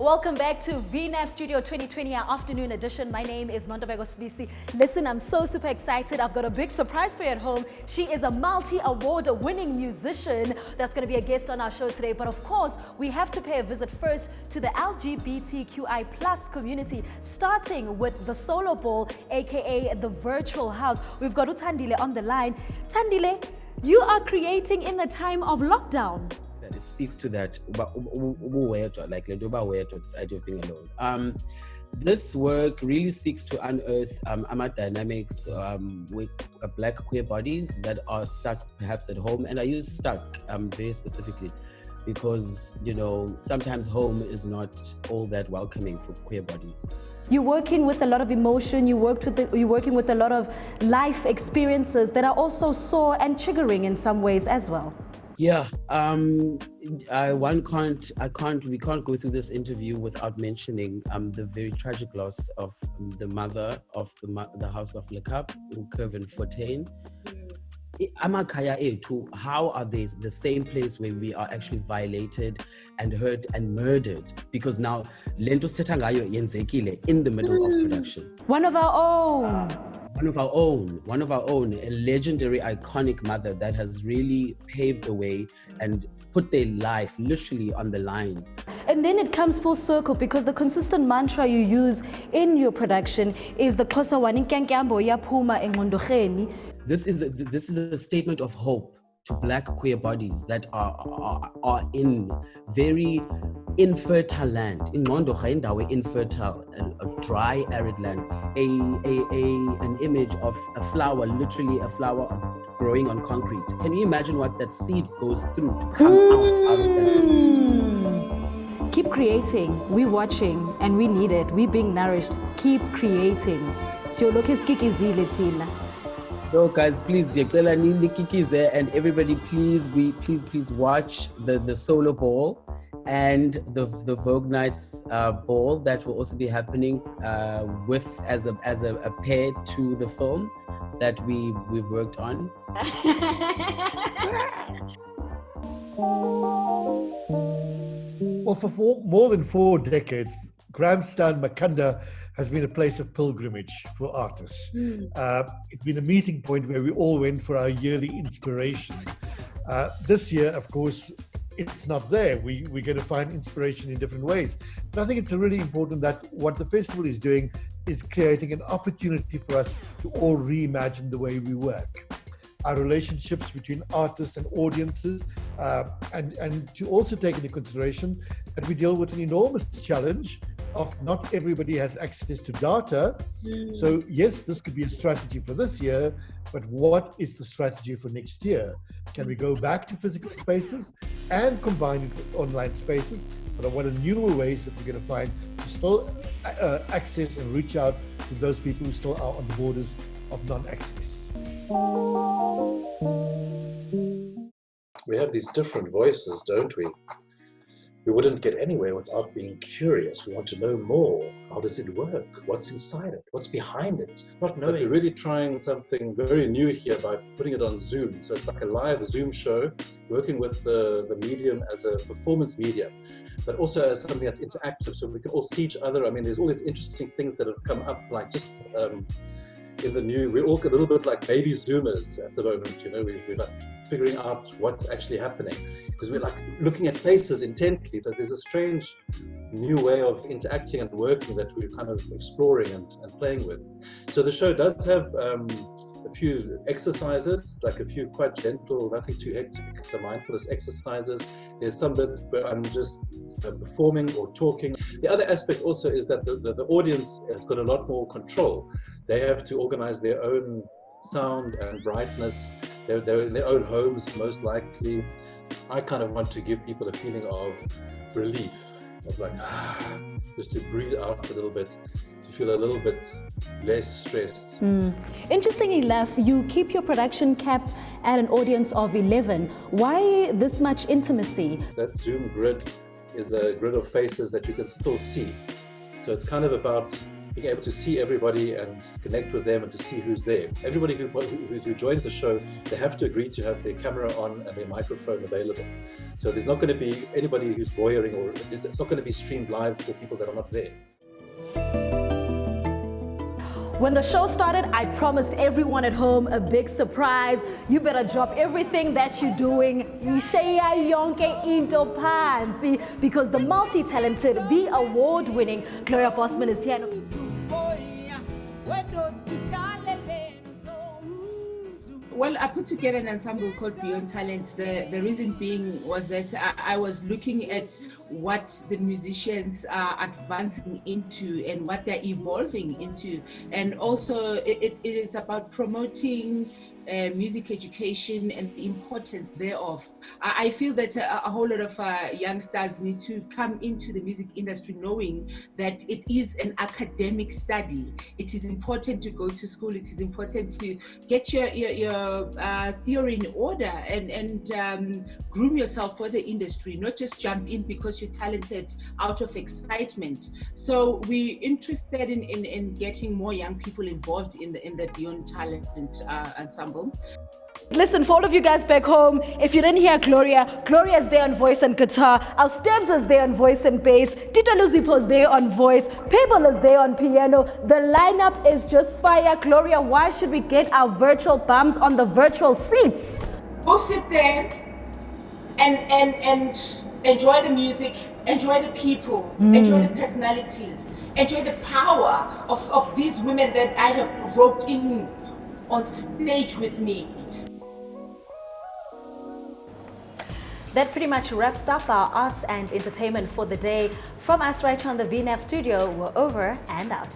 Welcome back to vNAF Studio 2020, our afternoon edition. My name is Nondabeko Sibisi. Listen, I'm so super excited. I've got a big surprise for you at home. She is a multi-award winning musician that's going to be a guest on our show today. But of course, we have to pay a visit first to the LGBTQI plus community, starting with the Solo Ball, aka the Virtual House. We've got Uthandile on the line. Thandile, you are creating in the time of lockdown. It speaks to that, like this idea of being alone. This work really seeks to unearth dynamics with black queer bodies that are stuck perhaps at home. And I use stuck very specifically because, you know, sometimes home is not all that welcoming for queer bodies. You're working with a lot of emotion, you're working with a lot of life experiences that are also sore and triggering in some ways as well. Yeah, we can't go through this interview without mentioning the very tragic loss of the mother of the House of Lekap, Kevin Fontaine. Amakaya etu, how are they the same place where we are actually violated and hurt and murdered? Because now lento sithetha ngayo yenzekile in the middle of production. One of our own. One of our own, a legendary, iconic mother that has really paved the way and put their life literally on the line. And then it comes full circle because the consistent mantra you use in your production is the Kosa waninkankambo yaphuma engqondorheni. This is a statement of hope to black queer bodies that are in very infertile land, infertile, a dry, arid land, an image of a flower, literally a flower growing on concrete. Can you imagine what that seed goes through to come out of that? Keep creating. We're watching and we need it. We're being nourished. Keep creating. No, guys, please, and everybody, please watch the Solo Ball and the Vogue Nights ball that will also be happening as a pair to the film that we've worked on. Well, for more than 4 decades, Grahamstown, Makanda has been a place of pilgrimage for artists. It's been a meeting point where we all went for our yearly inspiration. This year, of course, it's not there. We're going to find inspiration in different ways. But I think it's really important that what the festival is doing is creating an opportunity for us to all reimagine the way we work. Our relationships between artists and audiences, and to also take into consideration that we deal with an enormous challenge of not everybody has access to data. So yes, this could be a strategy for this year, but what is the strategy for next year? Can we go back to physical spaces and combine it with online spaces? But what are newer ways that we're going to find to still access and reach out to those people who still are on the borders of non-access? We have these different voices, don't we? We wouldn't get anywhere without being curious. We want to know more. How does it work? What's inside it? What's behind it? Not knowing. But we're really trying something very new here by putting it on Zoom. So it's like a live Zoom show, working with the medium as a performance medium, but also as something that's interactive, so we can all see each other. I mean, there's all these interesting things that have come up, like just in the new, we're all a little bit like baby Zoomers at the moment, you know, we're like figuring out what's actually happening because we're like looking at faces intently. So there's a strange new way of interacting and working that we're kind of exploring and playing with. So the show does have a few exercises, like a few quite gentle, nothing too hectic, some mindfulness exercises. There's some bits where I'm just performing or talking. The other aspect also is that the audience has got a lot more control. They have to organize their own sound and brightness. They're in their own homes, most likely. I kind of want to give people a feeling of relief, of like, just to breathe out a little bit, to feel a little bit less stressed. Interestingly enough, you keep your production cap at an audience of 11. Why this much intimacy? That Zoom grid is a grid of faces that you can still see. So it's kind of about being able to see everybody and connect with them and to see who's there. Everybody who joins the show, they have to agree to have their camera on and their microphone available. So there's not going to be anybody who's voyeuring, or it's not going to be streamed live for people that are not there. When the show started, I promised everyone at home a big surprise. You better drop everything that you're doing, ishiya yonke into phansi, because the multi-talented, the award-winning Gloria Bosman is here. Well, I put together an ensemble called Beyond Talent. The reason being was that I was looking at what the musicians are advancing into and what they're evolving into. And also it is about promoting music education and the importance thereof. I feel that a whole lot of youngsters need to come into the music industry knowing that it is an academic study. It is important to go to school. It is important to get your theory in order and groom yourself for the industry, not just jump in because you're talented out of excitement. So we're interested in getting more young people involved in the Beyond Talent ensemble. Listen, for all of you guys back home, if you didn't hear Gloria, Gloria's there on voice and guitar, our Steps is there on voice and bass, Tito Luzipo's there on voice, Pebble is there on piano. The lineup is just fire. Gloria, why should we get our virtual bums on the virtual seats? Go sit there and enjoy the music, enjoy the people, enjoy the personalities, enjoy the power of these women that I have roped in on stage with me. That pretty much wraps up our arts and entertainment for the day. From us right here on the vNAF studio, we're over and out.